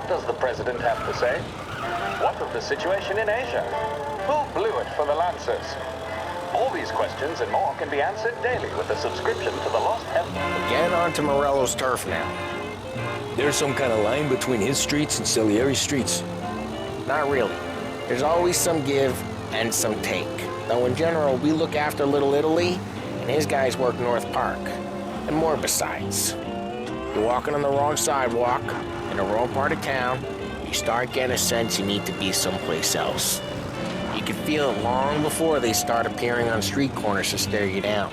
What does the president have to say? What of the situation in Asia? Who blew it for the Lancers? All these questions and more can be answered daily with a subscription to the Lost Heaven. Get onto Morello's turf now. There's some kind of line between his streets and Salieri's streets. Not really. There's always some give and some take. Though in general, we look after Little Italy, and his guys work North Park. And more besides. You're walking on the wrong sidewalk, in the wrong part of town, you start getting a sense you need to be someplace else. You can feel it long before they start appearing on street corners to stare you down.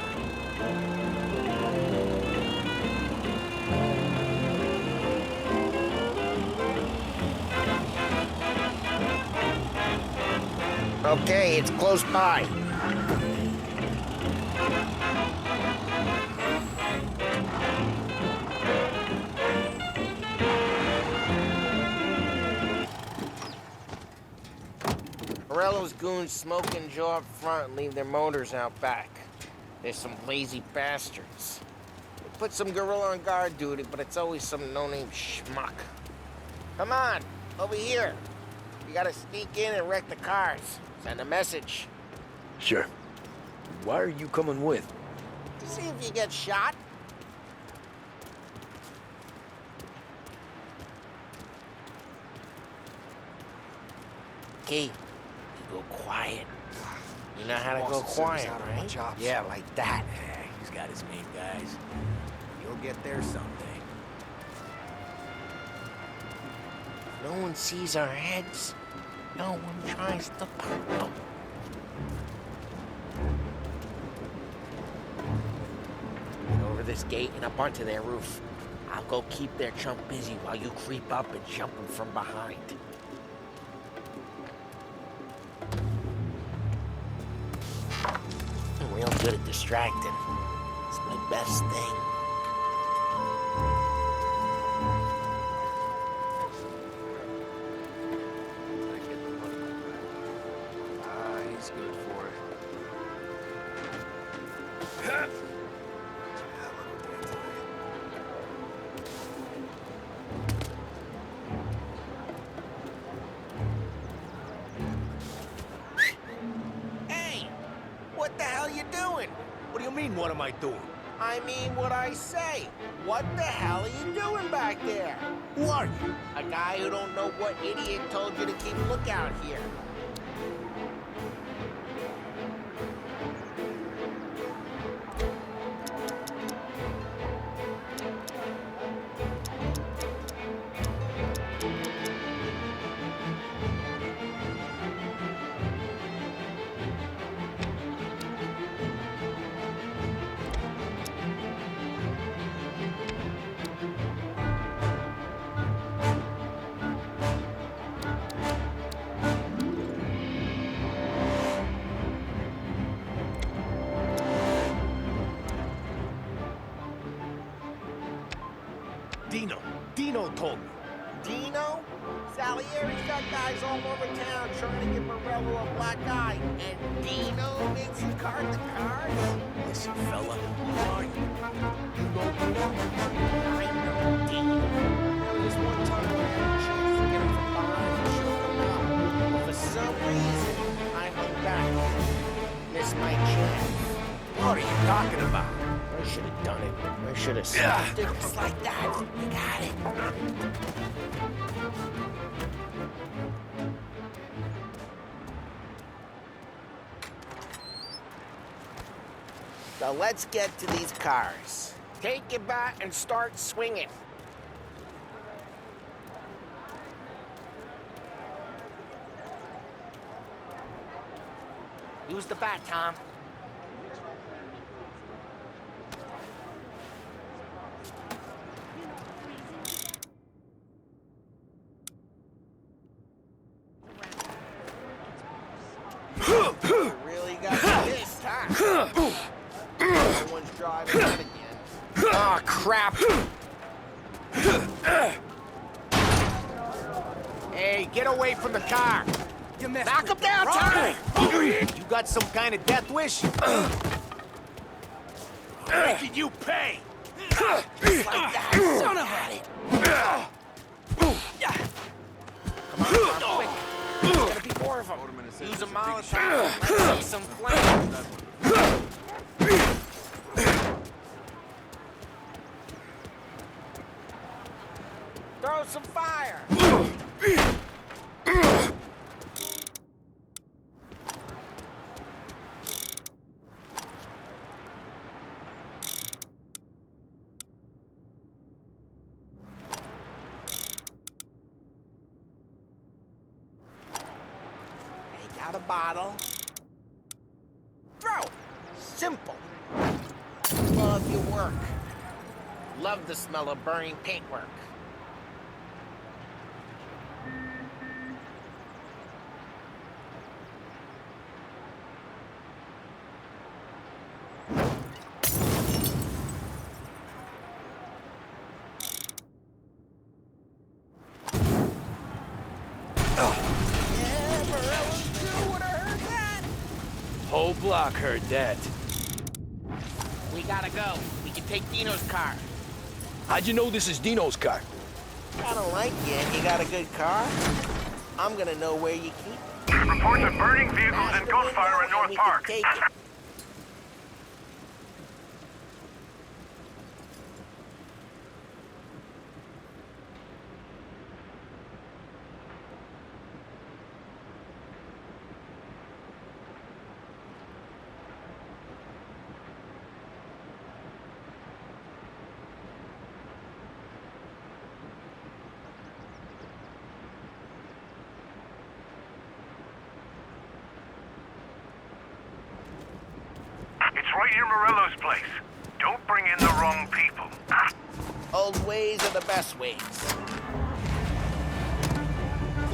Okay, it's close by. Morello's goons smoke and jaw up front and leave their motors out back. They're some lazy bastards. They put some gorilla on guard duty, but it's always some no-name schmuck. Come on, over here. You gotta sneak in and wreck the cars. Send a message. Sure. Why are you coming with? To see if you get shot. Key, you go quiet. You know how to go quiet, right? Yeah, like that. Yeah, he's got his main guys. You'll get there someday. No one sees our heads. No one tries to pop them. Get over this gate and up onto their roof. I'll go keep their chump busy while you creep up and jump him from behind. I'm real good at distracting. It's my best thing. He's good for it. Hey! What the hell you doing? What do you mean, what am I doing? I mean what I say. What the hell are you doing back there? Who are you? A guy who don't know what idiot told you to keep a lookout here. Dino told me. Dino? Salieri's got guys all over town trying to give Morello a black eye. And Dino makes you card the cards? Listen, fella, who are you? I know Dino. There was one time I had a chance to get him from behind and choke him out. But for some reason, I hung back. Missed my chance. What are you talking about? I should have done it. I should have stopped it just like that. You got it. So let's get to these cars. Take your bat and start swinging. Use the bat, Tom. Really got pissed, huh? Everyone's driving out again. Oh, crap! Hey, get away from the car! Knock him down, Tommy! You got some kind of death wish? Making you pay! Just like that. Son of a... Use a Molotov. Let's see some flame. Throw some fire. Take out a bottle. Throw. Simple. Love your work. Love the smell of burning paintwork. Whole block heard that. We gotta go. We can take Dino's car. How'd you know this is Dino's car? I don't like you and you got a good car. I'm gonna know where you keep it. Reports of burning vehicles and gunfire in And North we Park. can take it. It's right near Morello's place. Don't bring in the wrong people. Old ways are the best ways.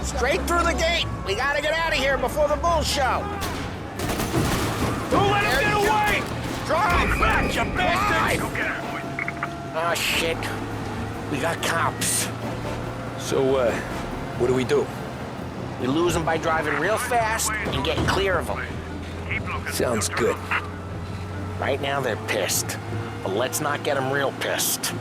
Straight through the gate. We gotta get out of here before the bull show. Don't let him get away! Drive! Back, you bastard! Go get her, boys. Oh, shit. We got cops. So, what do we do? We lose them by driving real fast and getting clear of them. Keep looking. Sounds good. Right now, they're pissed. But let's not get them real pissed.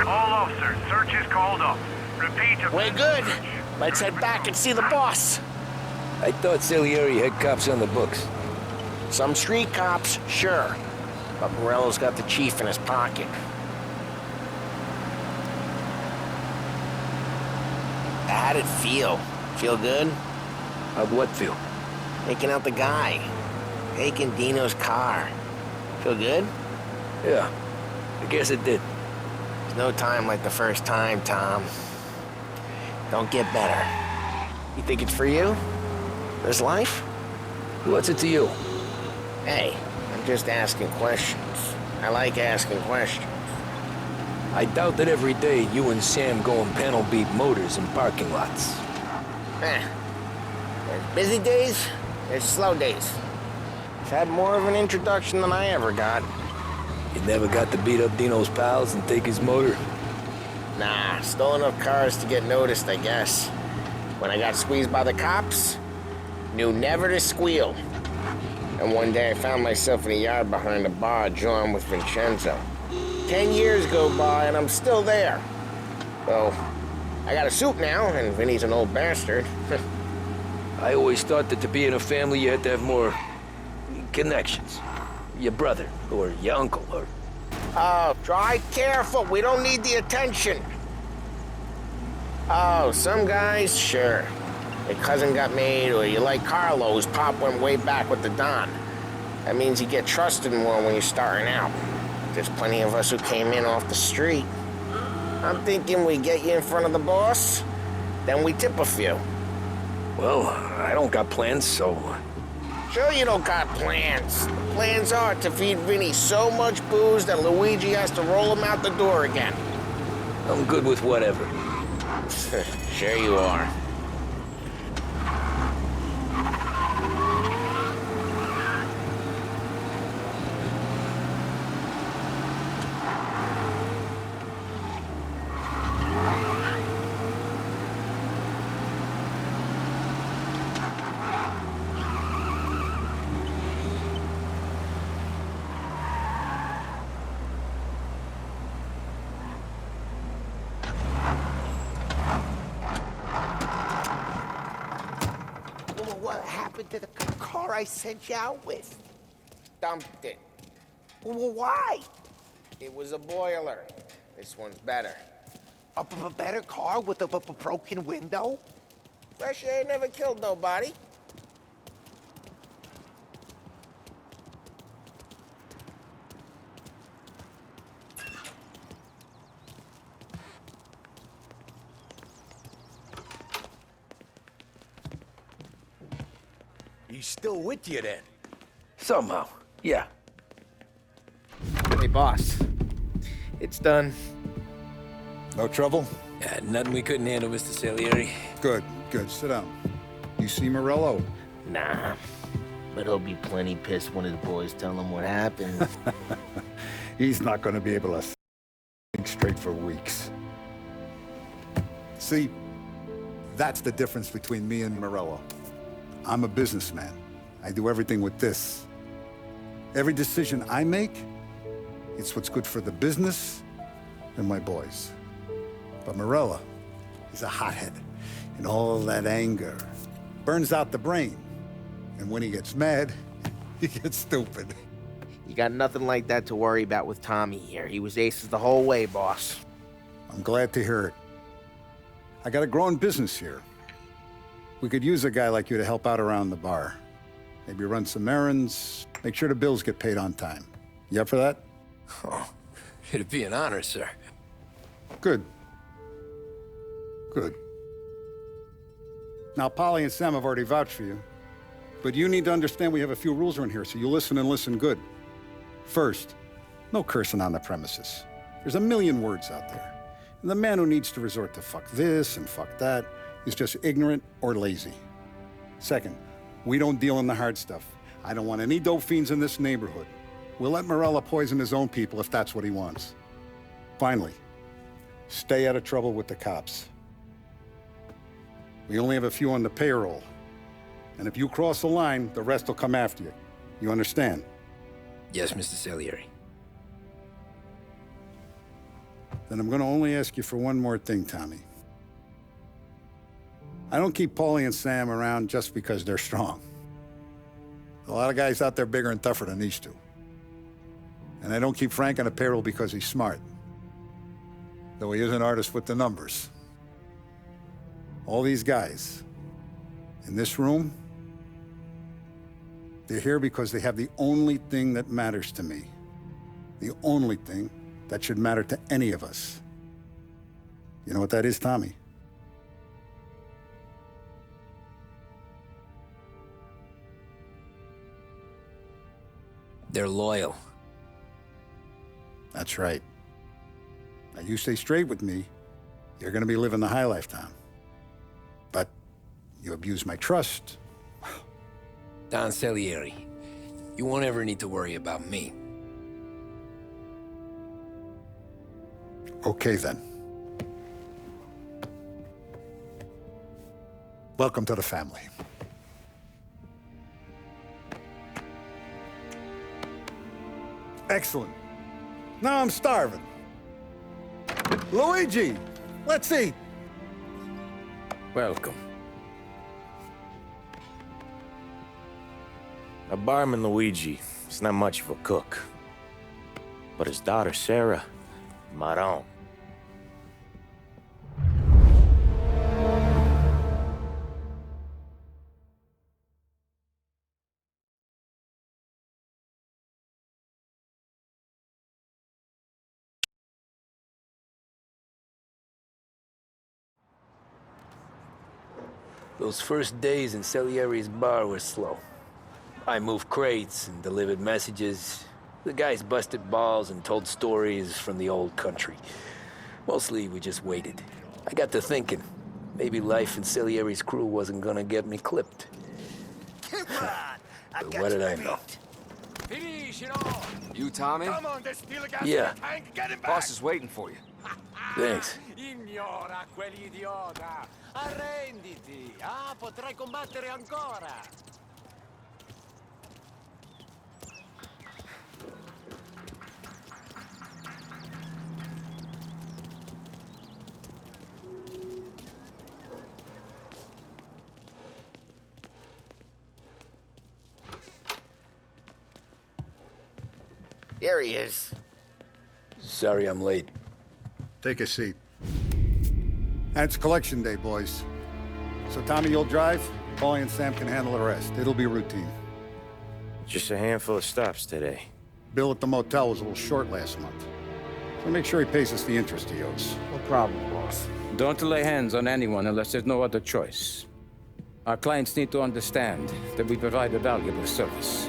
All officers, search is called off. Repeat. We're good. Let's head back and see the boss. I thought Salieri had cops on the books. Some street cops, sure. But Morello's got the chief in his pocket. How'd it feel? Feel good? How'd what feel? Taking out the guy. Taking Dino's car. Feel good? Yeah, I guess it did. There's no time like the first time, Tom. Don't get better. You think it's for you? This life? What's it to you? Hey, I'm just asking questions. I like asking questions. I doubt that every day you and Sam go and panel beat motors in parking lots. There's busy days, there's slow days. I've had more of an introduction than I ever got. You never got to beat up Dino's pals and take his motor? Nah, stole enough cars to get noticed, I guess. When I got squeezed by the cops, knew never to squeal. And one day I found myself in a yard behind a bar drawn with Vincenzo. 10 years go by and I'm still there. So, I got a suit now, and Vinny's an old bastard. I always thought that to be in a family you had to have more connections. Your brother, or your uncle, or... Oh, drive careful. We don't need the attention. Oh, some guys, sure. Your cousin got made, or you like Carlo, whose pop went way back with the Don. That means you get trusted more when you're starting out. There's plenty of us who came in off the street. I'm thinking we get you in front of the boss, then we tip a few. Well, I don't got plans, so... Sure you don't got plans. The plans are to feed Vinny so much booze that Luigi has to roll him out the door again. I'm good with whatever. Sure you are. happened to the car I sent you out with? Dumped it. Well, why? It was a boiler. This one's better. A better car with a broken window? Fresh air never killed nobody. He's still with you then? Somehow, yeah. Hey, boss. It's done. No trouble? Yeah, nothing we couldn't handle, Mr. Salieri. Good, good. Sit down. You see Morello? Nah. But he'll be plenty pissed when his boys tell him what happened. He's not going to be able to think straight for weeks. See, that's the difference between me and Morello. I'm a businessman. I do everything with this. Every decision I make, it's what's good for the business and my boys. But Morello, he's a hothead. And all that anger burns out the brain. And when he gets mad, he gets stupid. You got nothing like that to worry about with Tommy here. He was aces the whole way, boss. I'm glad to hear it. I got a growing business here. We could use a guy like you to help out around the bar. Maybe run some errands, make sure the bills get paid on time. You up for that? Oh, it'd be an honor, sir. Good. Good. Now, Polly and Sam have already vouched for you. But you need to understand we have a few rules around here, so you listen and listen good. First, no cursing on the premises. There's a million words out there. And the man who needs to resort to fuck this and fuck that is just ignorant or lazy. Second, we don't deal in the hard stuff. I don't want any dope fiends in this neighborhood. We'll let Morello poison his own people if that's what he wants. Finally, stay out of trouble with the cops. We only have a few on the payroll. And if you cross the line, the rest will come after you. You understand? Yes, Mr. Salieri. Then I'm going to only ask you for one more thing, Tommy. I don't keep Paulie and Sam around just because they're strong. A lot of guys out there bigger and tougher than these two. And I don't keep Frank on the payroll because he's smart. Though he is an artist with the numbers. All these guys in this room, they're here because they have the only thing that matters to me. The only thing that should matter to any of us. You know what that is, Tommy? They're loyal. That's right. Now, you stay straight with me, you're gonna be living the high life, Tom. But you abuse my trust. Don Salieri, you won't ever need to worry about me. Okay, then. Welcome to the family. Excellent. Now I'm starving. Luigi, let's eat. Welcome. A barman Luigi is not much of a cook. But his daughter Sarah, Maron. Those first days in Salieri's bar were slow. I moved crates and delivered messages. The guys busted balls and told stories from the old country. Mostly, we just waited. I got to thinking, maybe life in Salieri's crew wasn't gonna get me clipped. But what did I know? You, Tommy? Come on, there's still a gas Yeah. in the tank. Get him back. Boss is waiting for you. Thanks. Ignora quell'idiota! Arrenditi! Ah, potrai combattere ancora! Here he is. Sorry I'm late. Take a seat. And it's collection day, boys. So Tommy, you'll drive. Paulie and Sam can handle the rest. It'll be routine. Just a handful of stops today. Bill at the motel was a little short last month. So make sure he pays us the interest he owes. No problem, boss. Don't lay hands on anyone unless there's no other choice. Our clients need to understand that we provide a valuable service.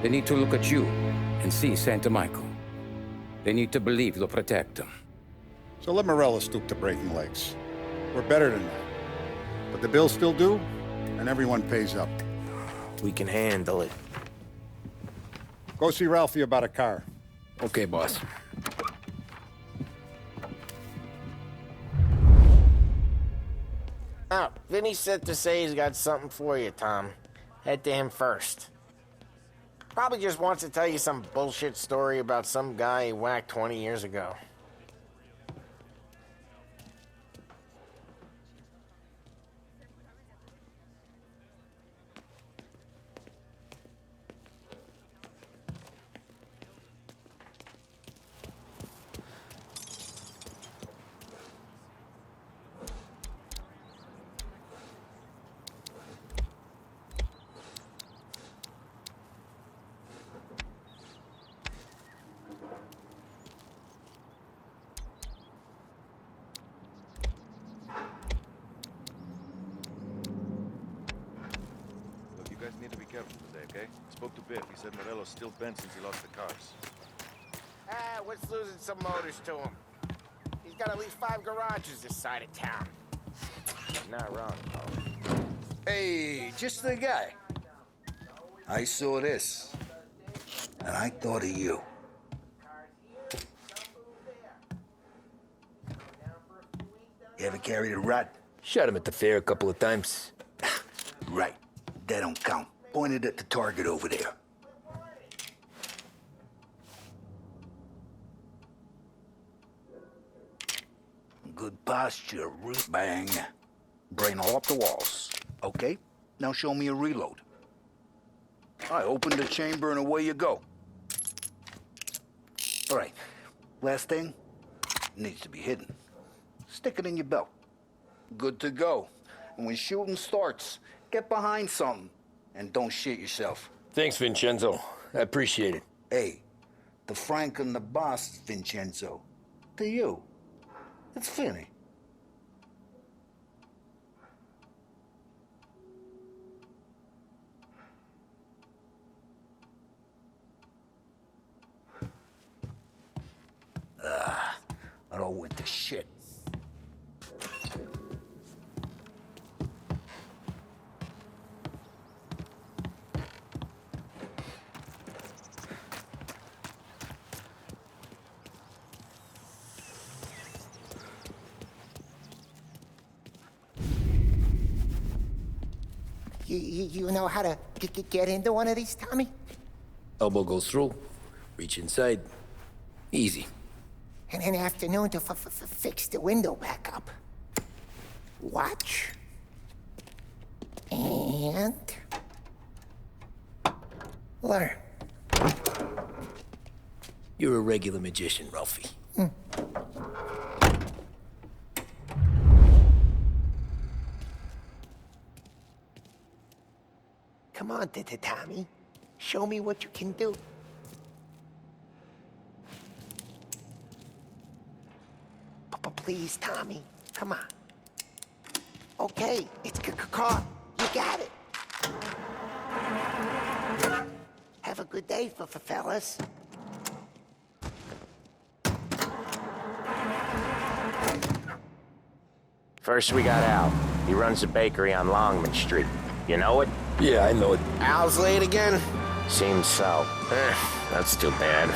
They need to look at you and see Santa Michael. They need to believe you'll protect them. So let Morella stoop to breaking legs. We're better than that. But the bill's still due, and everyone pays up. We can handle it. Go see Ralphie about a car. Okay, boss. Oh, Vinny said to say he's got something for you, Tom. Head to him first. Probably just wants to tell you some bullshit story about some guy he whacked 20 years ago. Look, you guys need to be careful today, okay? Spoke to Biff. He said Morello's still bent since he lost the cars. Ah, what's losing some motors to him? He's got at least 5 garages this side of town. Not wrong, though. Hey, just the guy. I saw this, and I thought of you. You ever carried a rod? Shot him at the fair a couple of times. Right. That don't count. Pointed at the target over there. Good posture, root bang. Brain all up the walls. Okay, now show me a reload. I open the chamber and away you go. All right, last thing, needs to be hidden. Stick it in your belt. Good to go. And when shooting starts, get behind something and don't shit yourself. Thanks, Vincenzo. I appreciate it. Hey, the Frank and the boss, Vincenzo. To you, it's Finny. It all went to shit. You know how to get into one of these, Tommy? Elbow goes through. Reach inside. Easy. And an afternoon to fix the window back up. Watch. And... learn. You're a regular magician, Ralphie. Come on, Tommy. Show me what you can do. Please, Tommy. Come on. Okay, it's caught. You got it. Have a good day, fellas. First we got Al. He runs a bakery on Longman Street. You know it? Yeah, I know it. Al's late again? Seems so. That's too bad.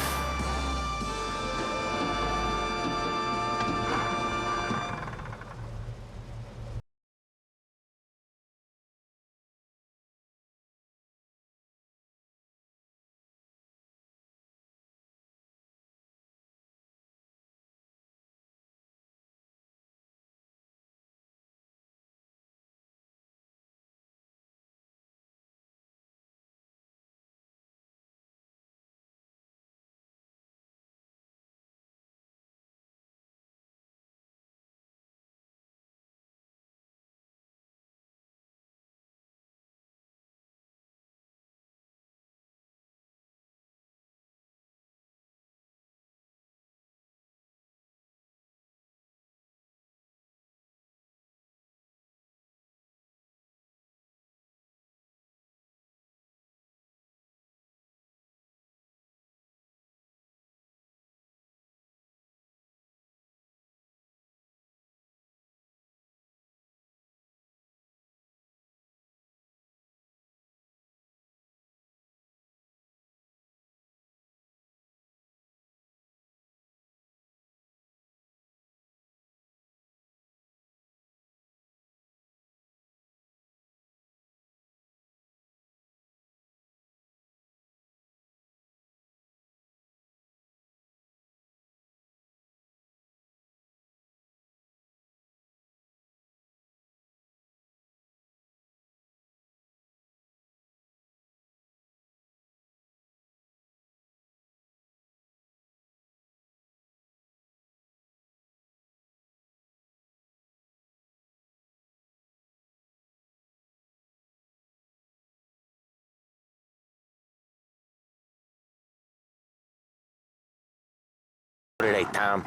today, Tom.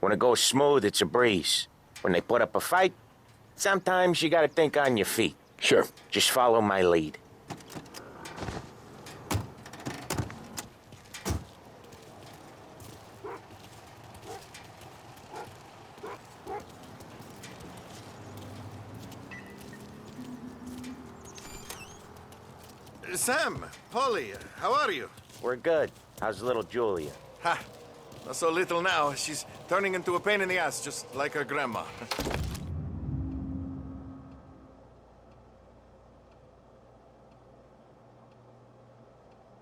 When it goes smooth, it's a breeze. When they put up a fight, sometimes you gotta think on your feet. Sure. Just follow my lead. Sam, Polly, how are you? We're good. How's little Julia? Ha! Not so little now. She's turning into a pain in the ass, just like her grandma.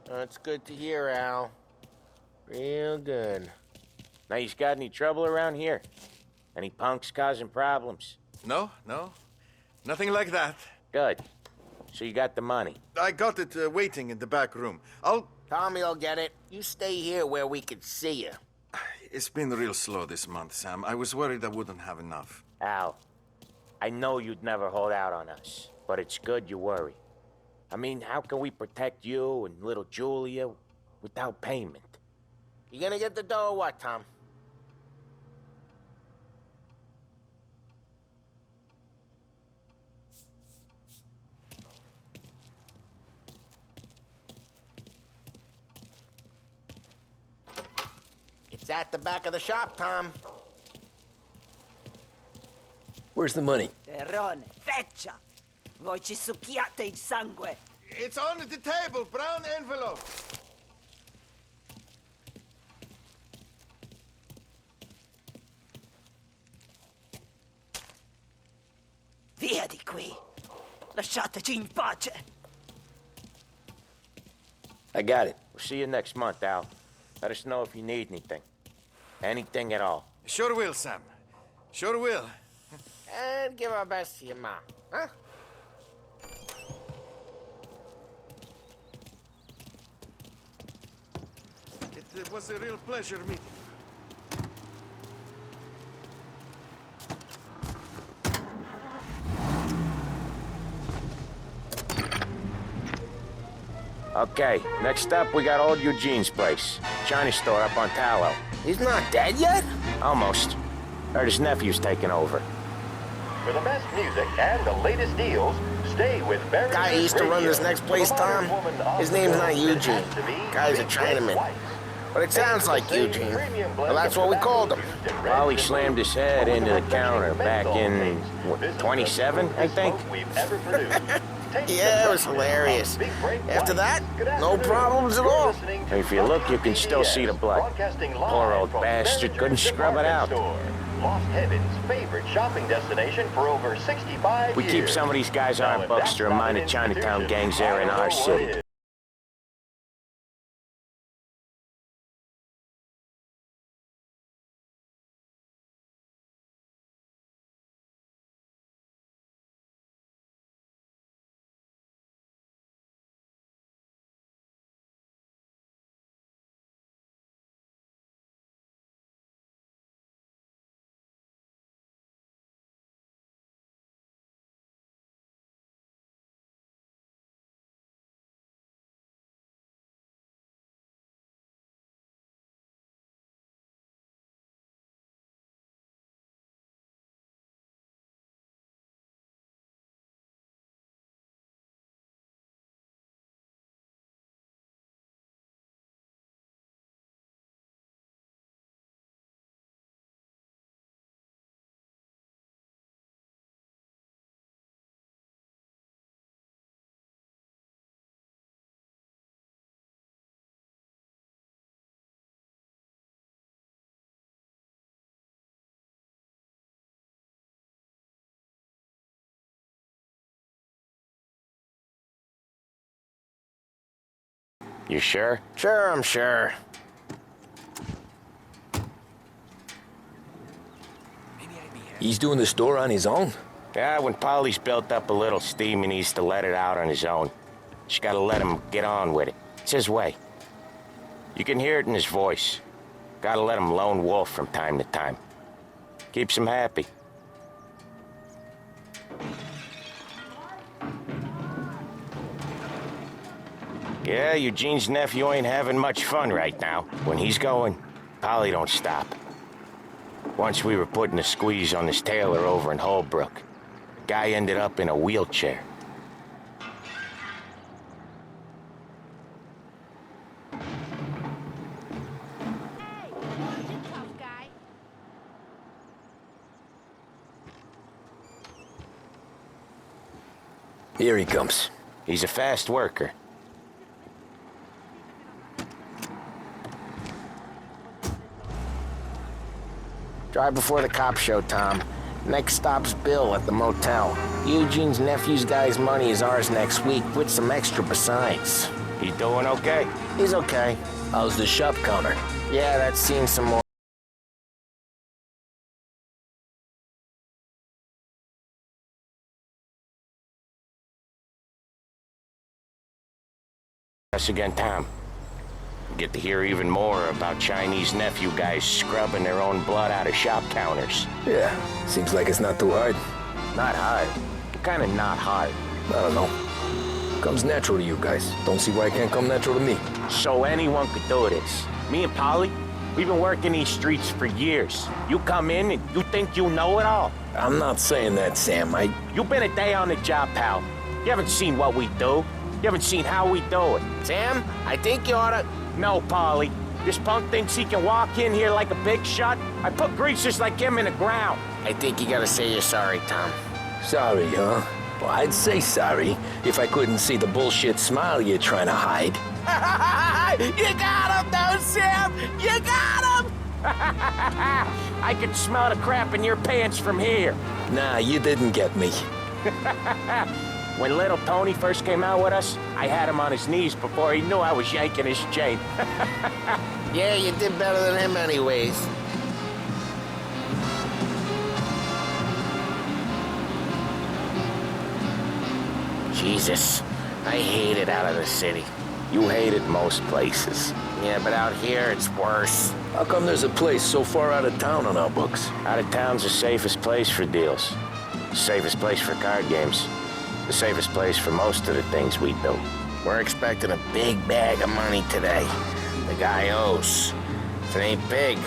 That's good to hear, Al. Real good. Now, you got any trouble around here? Any punks causing problems? No. Nothing like that. Good. So you got the money? I got it waiting in the back room. Tommy'll get it. You stay here where we can see you. It's been real slow this month, Sam. I was worried I wouldn't have enough. Al, I know you'd never hold out on us, but it's good you worry. I mean, how can we protect you and little Julia without payment? You gonna get the dough or what, Tom? It's at the back of the shop, Tom. Where's the money? Terrone, feccia! Voi ci succhiate il sangue! It's on the table, brown envelope. Via di qui! Lasciateci in pace! I got it. We'll see you next month, Al. Let us know if you need anything. Anything at all. Sure will, Sam. Sure will. And give our best to your mom, huh? It was a real pleasure meeting you. Okay, next up, we got old Eugene's place. China store up on Tallow. He's not dead yet? Almost. Heard his nephew's taking over. For the best music and the latest deals, stay with Barry. Guy who used to run this next place, Tom, his name's not Eugene. Guy's a Chinaman. But it sounds like Eugene. Well, that's what we called him. Well, he slammed his head into the counter back in, what, 27, I think? Yeah, it was hilarious. After that, no problems at all. If you look, you can still see the blood. Poor old bastard couldn't scrub it out. Lost Heaven's favorite shopping destination for over 65 years. We keep some of these guys on our books to remind the Chinatown gangs there in our city. You sure? Sure, I'm sure. He's doing the store on his own? Yeah, when Polly's built up a little steam, he needs to let it out on his own. Just gotta let him get on with it. It's his way. You can hear it in his voice. Gotta let him lone wolf from time to time. Keeps him happy. Yeah, Eugene's nephew ain't having much fun right now. When he's going, Polly don't stop. Once we were putting a squeeze on this tailor over in Holbrook. Guy ended up in a wheelchair. Here he comes. He's a fast worker. Drive before the cops show, Tom. Next stop's Bill at the motel. Eugene's nephew's guy's money is ours next week, with some extra besides. He doing okay? He's okay. How's the shop counter? Yeah, that's seen some more. Us again, Tom. We get to hear even more about Chinese nephew guys scrubbing their own blood out of shop counters. Yeah, seems like it's not too hard. Not hard. Kinda not hard. I don't know. Comes natural to you guys. Don't see why it can't come natural to me. So anyone could do this. Me and Polly, we've been working these streets for years. You come in and you think you know it all. I'm not saying that, Sam. You've been a day on the job, pal. You haven't seen what we do. You haven't seen how we do it. Sam, I think you oughta... No, Polly. This punk thinks he can walk in here like a big shot. I put greasers like him in the ground. I think you gotta say you're sorry, Tom. Sorry, huh? Well, I'd say sorry if I couldn't see the bullshit smile you're trying to hide. You got him, though, Sam! You got him! I can smell the crap in your pants from here. Nah, you didn't get me. When little Tony first came out with us, I had him on his knees before he knew I was yanking his chain. Yeah, you did better than him anyways. Jesus, I hate it out of the city. You hate it most places. Yeah, but out here, it's worse. How come there's a place so far out of town on our books? Out of town's the safest place for deals. The safest place for card games. The safest place for most of the things we do. We're expecting a big bag of money today. The guy owes. If it ain't big,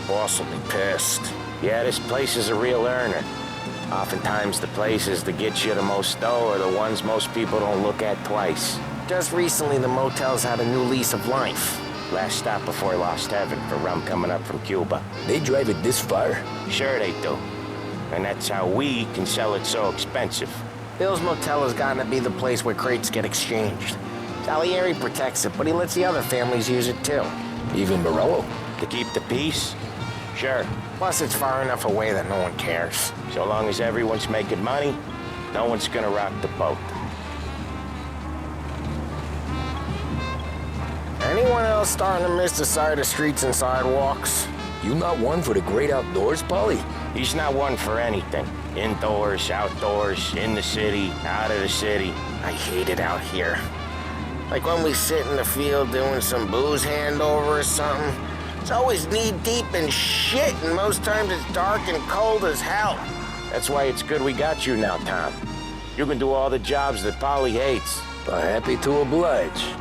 boss will be pissed. Yeah, this place is a real earner. Oftentimes the places that get you the most dough are the ones most people don't look at twice. Just recently, the motel's had a new lease of life. Last stop before Lost Heaven for rum coming up from Cuba. They drive it this far? Sure they do. And that's how we can sell it so expensive. Bill's Motel has gotten to be the place where crates get exchanged. Salieri protects it, but he lets the other families use it too. Even Morello? To keep the peace? Sure. Plus, it's far enough away that no one cares. So long as everyone's making money, no one's gonna rock the boat. Anyone else starting to miss the side of streets and sidewalks? You not one for the great outdoors, Polly? He's not one for anything. Indoors, outdoors, in the city, out of the city. I hate it out here. Like when we sit in the field doing some booze handover or something. It's always knee-deep in shit, and most times it's dark and cold as hell. That's why it's good we got you now, Tom. You can do all the jobs that Polly hates. Happy to oblige.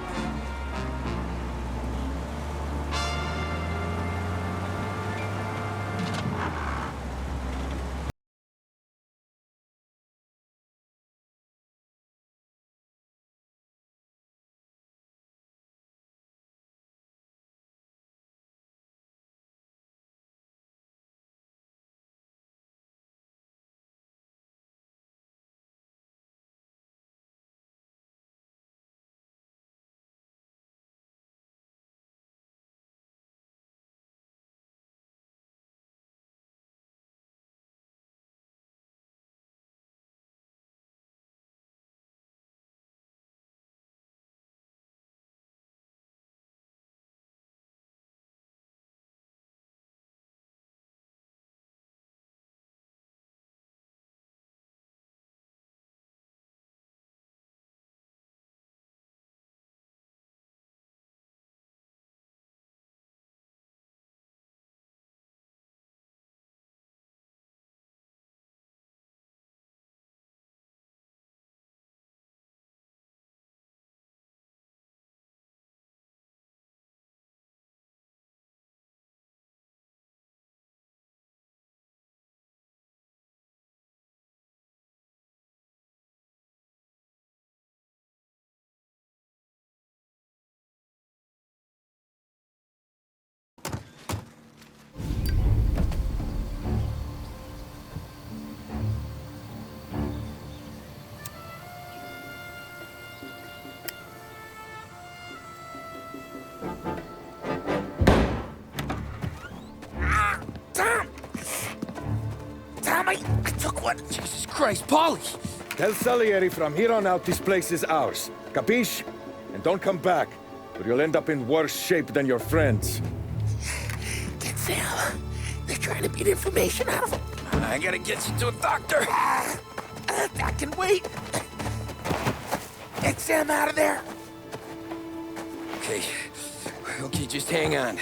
What? Jesus Christ, Paulie! Tell Salieri from here on out this place is ours. Capiche? And don't come back, or you'll end up in worse shape than your friends. Get Sal. They're trying to beat information out of him. I gotta get you to a doctor. I can wait. Get Sam out of there. Okay. Okay, just hang on.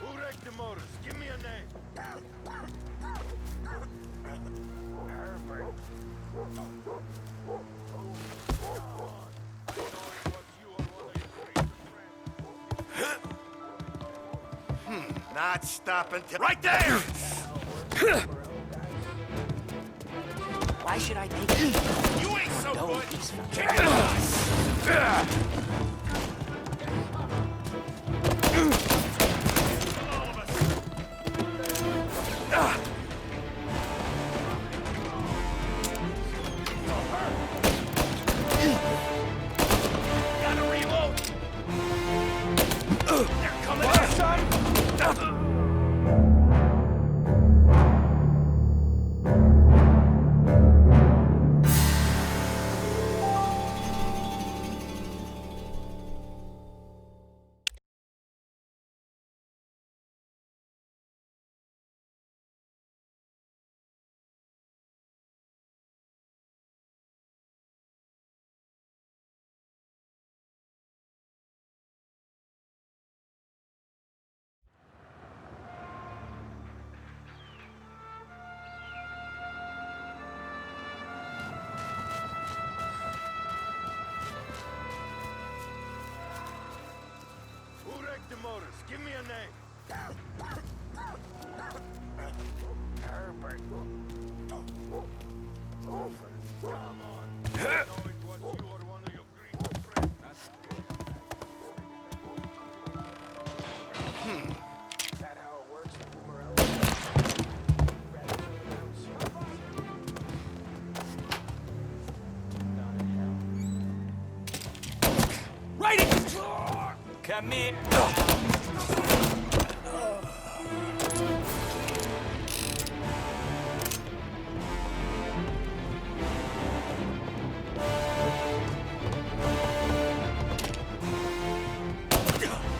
Who wrecked the motors? Give me a name. Not stopping till... Right there! Why should I take it? You ain't so No, good! he's not. Kick it! Gotta reload! They're coming at son! Who wrecked the motors? Give me a name. Herbert. Come on. I know it was you or one of your Greek friends. Is that how it works with Morello? Right in the door! Come in.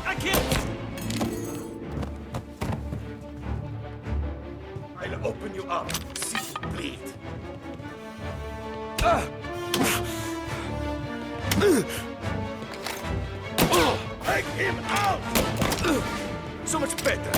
I can't. I'll open you up. See you bleed. Take him out! So much better.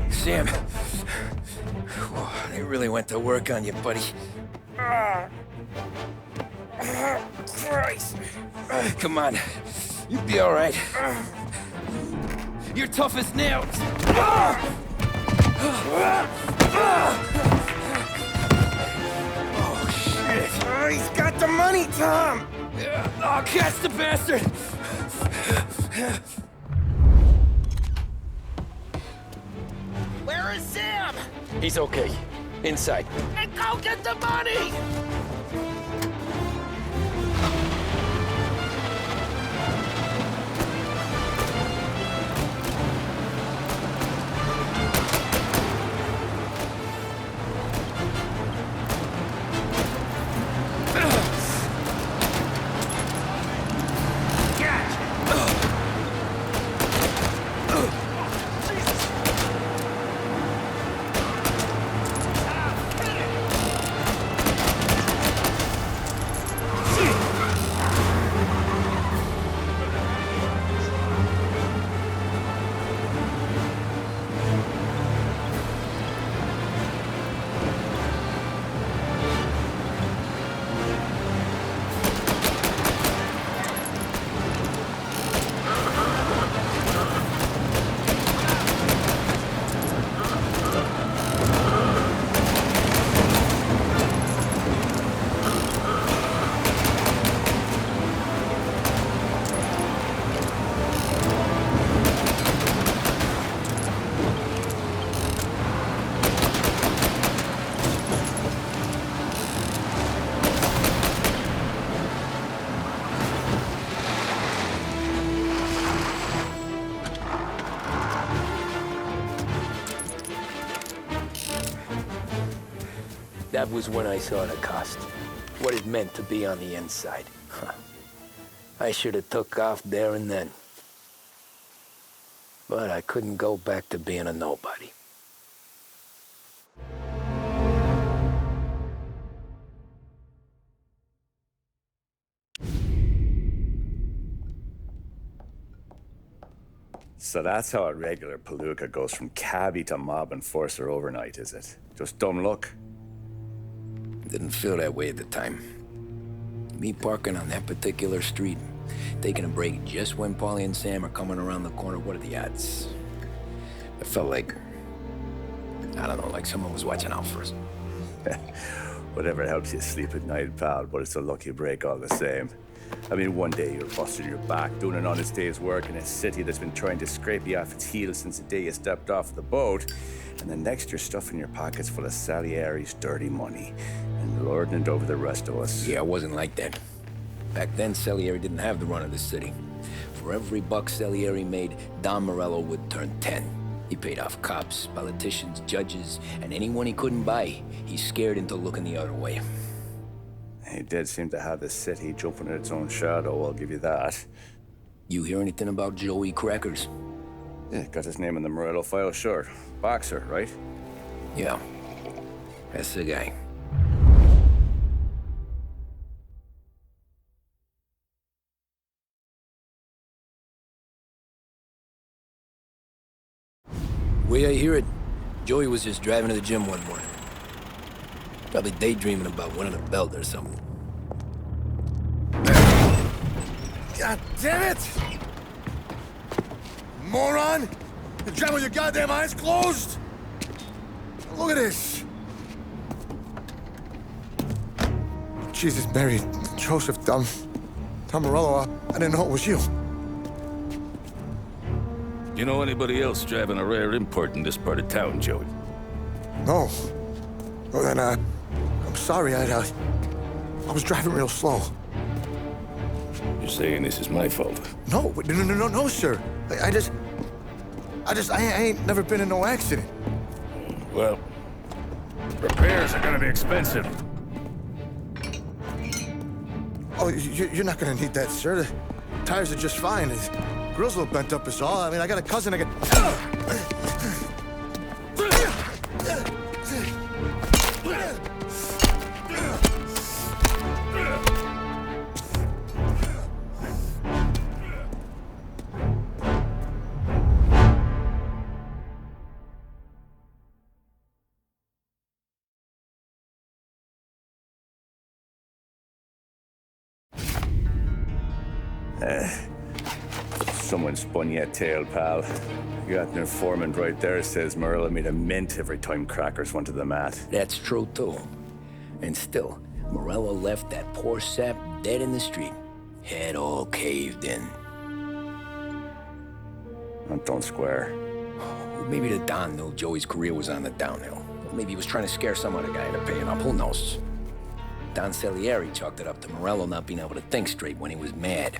Sam. Whoa, they really went to work on you, buddy. Christ! Come on. You'll be all right. You're tough as nails. Oh, shit. Oh, he's got the money, Tom! I'll catch the bastard! Where is Sam? He's okay. Inside. And go get the money! That was when I saw the cost. What it meant to be on the inside. Huh. I should have took off there and then. But I couldn't go back to being a nobody. So that's how a regular palooka goes from cabbie to mob enforcer overnight, is it? Just dumb luck? Didn't feel that way at the time. Me parking on that particular street, taking a break just when Paulie and Sam are coming around the corner, what are the odds? It felt like, I don't know, like someone was watching out for us. Whatever helps you sleep at night, pal, but it's a lucky break all the same. I mean, one day you're busting your back, doing an honest day's work in a city that's been trying to scrape you off its heels since the day you stepped off the boat, and the next you're stuffing your pockets full of Salieri's dirty money and lording it over the rest of us. Yeah, it wasn't like that. Back then, Salieri didn't have the run of the city. For every buck Salieri made, Don Morello would turn 10. He paid off cops, politicians, judges, and anyone he couldn't buy, he scared into looking the other way. He did seem to have the city jumping in its own shadow, I'll give you that. You hear anything about Joey Crackers? Yeah, got his name in the Morello file, sure. Boxer, right? Yeah, that's the guy. The way I hear it, Joey was just driving to the gym one morning. Probably daydreaming about winning a belt or something. God damn it! Moron! You're driving with your goddamn eyes closed? Look at this! Jesus, Mary, Joseph, Tom Morello, I didn't know it was you. You know anybody else driving a rare import in this part of town, Joey? No. Well, then, I'm sorry, I was driving real slow. You're saying this is my fault? No, no, sir. I ain't never been in no accident. Well, repairs are gonna be expensive. Oh, you're not gonna need that, sir. The tires are just fine. The grill's a little bent up is all. I mean, I got a cousin I can... Someone spun you a tale, pal. You got an informant right there says Morello made a mint every time crackers went to the mat. That's true, too. And still, Morello left that poor sap dead in the street. Head all caved in. That don't square. Well, maybe the Don knew Joey's career was on the downhill. Maybe he was trying to scare some other guy into paying up. Who knows? Don Salieri chalked it up to Morello not being able to think straight when he was mad.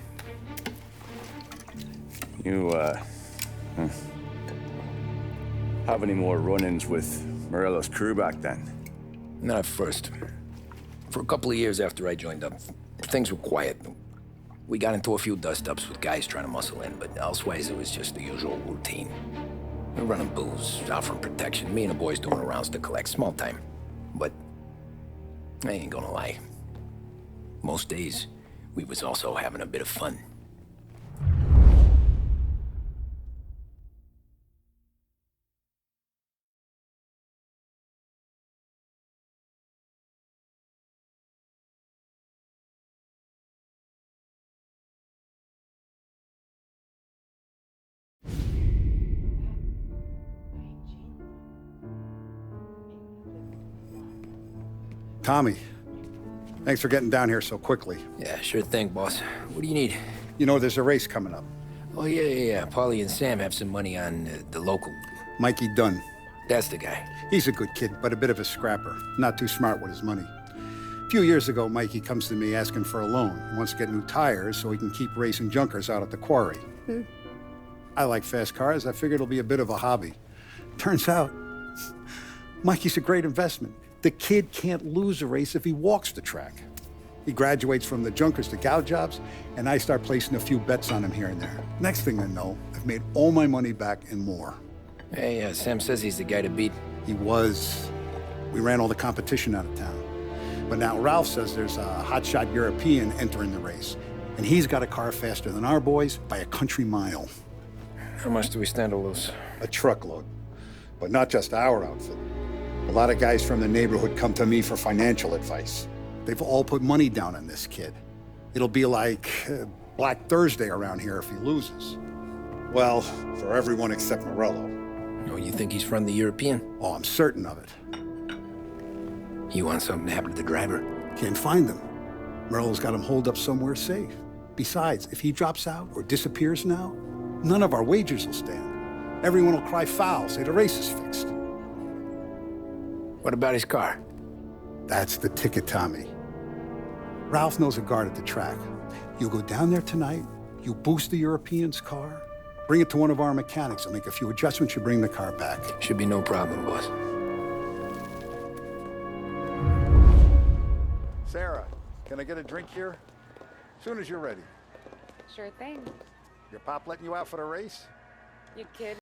You, have any more run-ins with Morello's crew back then? Not at first. For a couple of years after I joined up, things were quiet. We got into a few dust-ups with guys trying to muscle in, but elsewise it was just the usual routine. We were running booze, offering protection, me and the boys doing rounds to collect, small time. But I ain't gonna lie. Most days, we was also having a bit of fun. Tommy, thanks for getting down here so quickly. Yeah, sure thing, boss. What do you need? You know, there's a race coming up. Oh, yeah. Paulie and Sam have some money on the local. Mikey Dunn. That's the guy. He's a good kid, but a bit of a scrapper. Not too smart with his money. A few years ago, Mikey comes to me asking for a loan. He wants to get new tires so he can keep racing junkers out at the quarry. I like fast cars. I figured it'll be a bit of a hobby. Turns out, Mikey's a great investment. The kid can't lose a race if he walks the track. He graduates from the junkers to gal jobs, and I start placing a few bets on him here and there. Next thing I know, I've made all my money back and more. Hey, Sam says he's the guy to beat. He was. We ran all the competition out of town. But now Ralph says there's a hotshot European entering the race, and he's got a car faster than our boys by a country mile. How much do we stand to lose? A truckload. But not just our outfit. A lot of guys from the neighborhood come to me for financial advice. They've all put money down on this kid. It'll be like Black Thursday around here if he loses. Well, for everyone except Morello. Oh, you think he's from the European? Oh, I'm certain of it. You want something to happen to the driver? Can't find him. Morello's got him holed up somewhere safe. Besides, if he drops out or disappears now, none of our wagers will stand. Everyone will cry foul, say the race is fixed. What about his car? That's the ticket, Tommy. Ralph knows a guard at the track. You go down there tonight, you boost the European's car, bring it to one of our mechanics, and make a few adjustments, you bring the car back. Should be no problem, boss. Sarah, can I get a drink here? As soon as you're ready. Sure thing. Your pop letting you out for the race? You kid.